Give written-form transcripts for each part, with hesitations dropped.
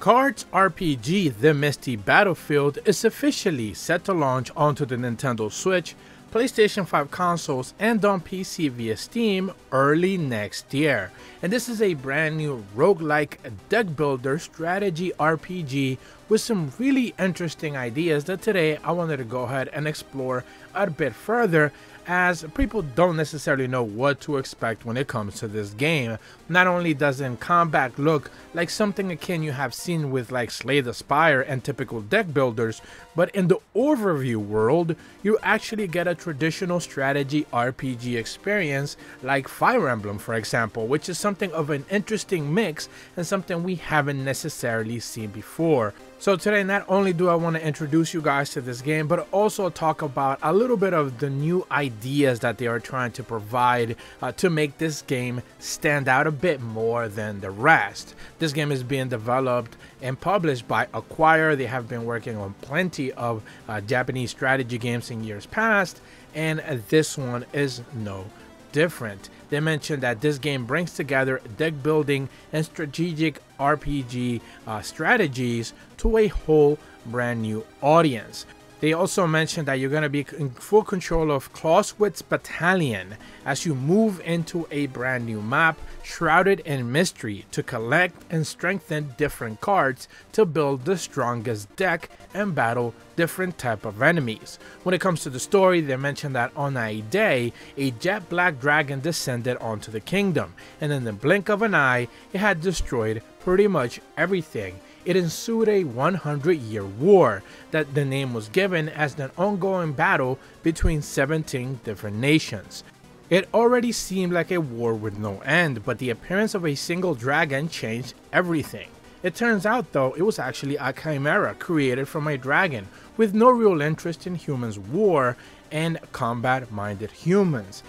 C.A.R.D.S RPG The Misty Battlefield is officially set to launch onto the Nintendo Switch, PlayStation 5 consoles, and on PC via Steam early next year. And this is a brand new roguelike deck builder strategy RPG with some really interesting ideas that today I wanted to go ahead and explore a bit further, as people don't necessarily know what to expect when it comes to this game. Not only does in combat look like something akin you have seen with like Slay the Spire and typical deck builders, but in the overview world, you actually get a traditional strategy RPG experience like Fire Emblem, for example, which is something of an interesting mix and something we haven't necessarily seen before. So today, not only do I want to introduce you guys to this game, but also talk about a little bit of the new ideas that they are trying to provide to make this game stand out a bit more than the rest. This game is being developed and published by C.A.R.D.S. They have been working on plenty of Japanese strategy games in years past, and this one is no different. They mentioned that this game brings together deck building and strategic RPG strategies to a whole brand new audience. They also mentioned that you're going to be in full control of Clausewitz Battalion as you move into a brand new map shrouded in mystery to collect and strengthen different cards to build the strongest deck and battle different type of enemies. When it comes to the story, they mentioned that on a day, a jet black dragon descended onto the kingdom, and in the blink of an eye, it had destroyed pretty much everything. It ensued a 100-year war that the name was given as an ongoing battle between 17 different nations. It already seemed like a war with no end, but the appearance of a single dragon changed everything. It turns out though, it was actually a chimera created from a dragon with no real interest in humans' war and combat-minded humans.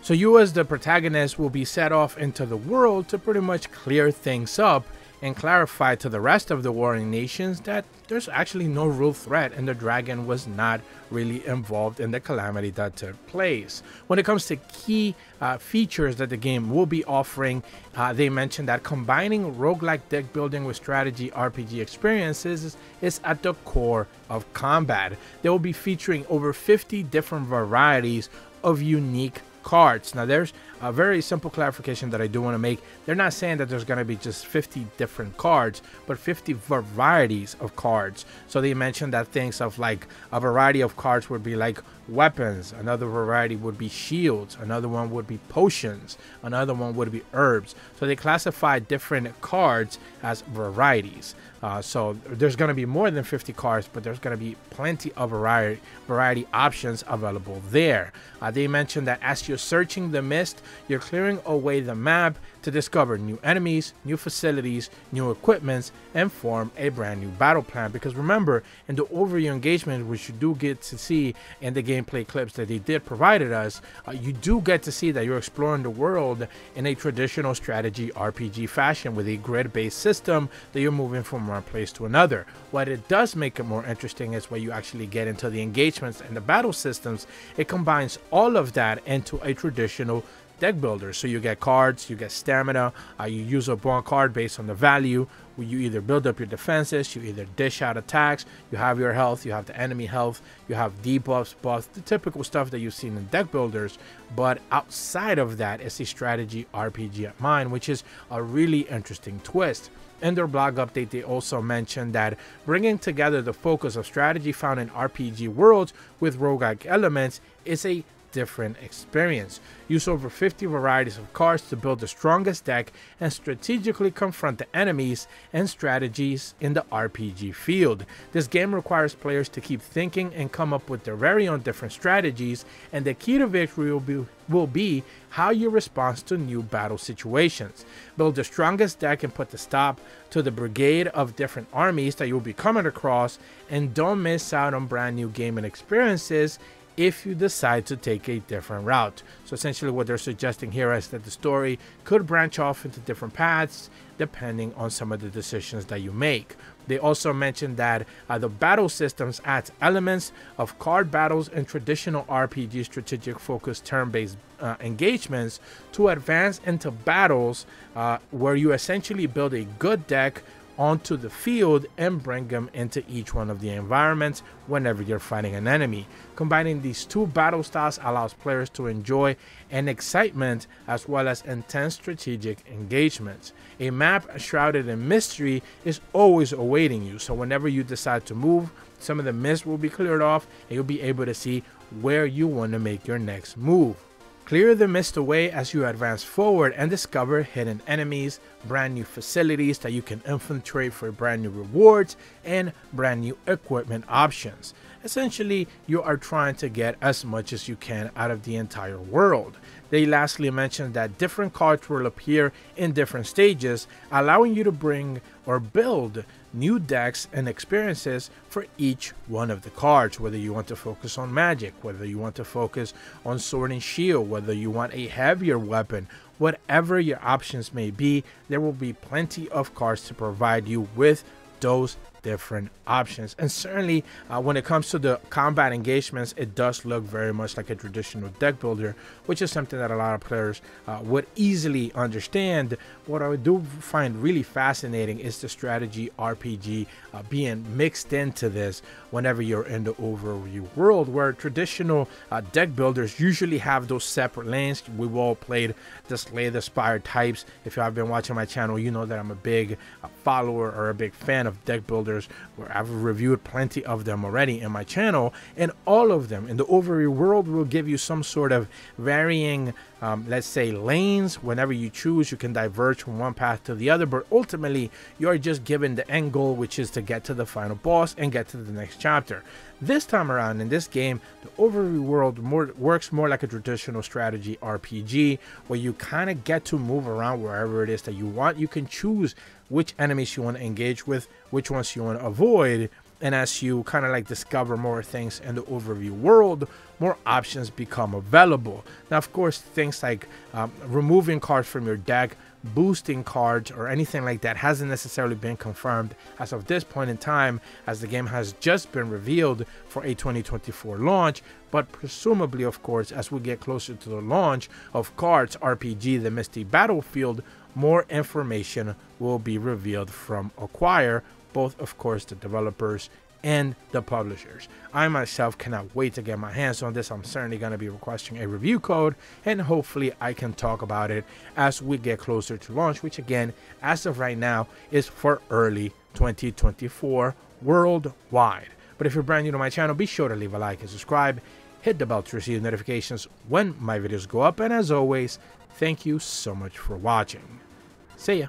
So you as the protagonist will be set off into the world to pretty much clear things up and clarify to the rest of the warring nations that there's actually no real threat and the dragon was not really involved in the calamity that took place. When it comes to key features that the game will be offering, they mentioned that combining roguelike deck building with strategy RPG experiences is at the core of combat. They will be featuring over 50 different varieties of unique cards. Now there's a very simple clarification that I do want to make. They're not saying that there's going to be just 50 different cards, but 50 varieties of cards. So they mentioned that things of like a variety of cards would be like weapons, another variety would be shields, another one would be potions, another one would be herbs. So they classify different cards as varieties. So there's going to be more than 50 cards, but there's going to be plenty of variety options available there. They mentioned that as you're searching the mist, you're clearing away the map to discover new enemies, new facilities, new equipments, and form a brand new battle plan. Because remember, in the overview engagement, which you do get to see in the gameplay clips that they did provided us, you do get to see that you're exploring the world in a traditional strategy RPG fashion with a grid-based system that you're moving from one place to another. What it does make it more interesting is when you actually get into the engagements and the battle systems, it combines all of that into a traditional deck builder. So you get cards, you get stamina, you use up one card based on the value. You either build up your defenses, you either dish out attacks, you have your health, you have the enemy health, you have debuffs, buffs, the typical stuff that you've seen in deck builders. But outside of that, it's a strategy RPG at mine, which is a really interesting twist. In their blog update, they also mentioned that bringing together the focus of strategy found in RPG worlds with roguelike elements is a different experience. Use over 50 varieties of cards to build the strongest deck and strategically confront the enemies and strategies in the RPG field. This game requires players to keep thinking and come up with their very own different strategies, and the key to victory will be how you respond to new battle situations. Build the strongest deck and put the stop to the brigade of different armies that you'll be coming across, and don't miss out on brand new gaming experiences if you decide to take a different route. So essentially what they're suggesting here is that the story could branch off into different paths depending on some of the decisions that you make. They also mentioned that the battle systems adds elements of card battles and traditional RPG strategic focused turn-based engagements to advance into battles where you essentially build a good deck onto the field and bring them into each one of the environments whenever you're fighting an enemy. Combining these two battle styles allows players to enjoy an excitement as well as intense strategic engagements. A map shrouded in mystery is always awaiting you, so whenever you decide to move, some of the mist will be cleared off and you'll be able to see where you want to make your next move. Clear the mist away as you advance forward and discover hidden enemies, brand new facilities that you can infiltrate for brand new rewards, and brand new equipment options. Essentially, you are trying to get as much as you can out of the entire world. They lastly mentioned that different cards will appear in different stages, allowing you to bring or build new decks and experiences for each one of the cards, whether you want to focus on magic, whether you want to focus on sword and shield, whether you want a heavier weapon, whatever your options may be, there will be plenty of cards to provide you with those different options. And certainly when it comes to the combat engagements, it does look very much like a traditional deck builder, which is something that a lot of players would easily understand. What I do find really fascinating is the strategy RPG being mixed into this whenever you're in the overview world, where traditional deck builders usually have those separate lanes. We've all played the Slay the Spire types. If you have been watching my channel, you know that I'm a big follower or a big fan of deck builders, where I've reviewed plenty of them already in my channel, and all of them in the overview world will give you some sort of varying let's say lanes. Whenever you choose, you can diverge from one path to the other, but ultimately you're just given the end goal, which is to get to the final boss and get to the next chapter. This time around in this game, the overview world works more like a traditional strategy RPG, where you kind of get to move around wherever it is that you want. You can choose which enemies you want to engage with, which ones you want to avoid, and as you kind of like discover more things in the overview world, more options become available. Now, of course, things like removing cards from your deck, boosting cards, or anything like that hasn't necessarily been confirmed as of this point in time, as the game has just been revealed for a 2024 launch. But presumably, of course, as we get closer to the launch of C.A.R.D.S RPG, the Misty Battlefield, more information will be revealed from Acquire, both of course the developers and the publishers. I myself cannot wait to get my hands on this. I'm certainly going to be requesting a review code, and hopefully I can talk about it as we get closer to launch, which again, as of right now, is for early 2024 worldwide. But if you're brand new to my channel, be sure to leave a like and subscribe, hit the bell to receive notifications when my videos go up, and as always, thank you so much for watching. See ya.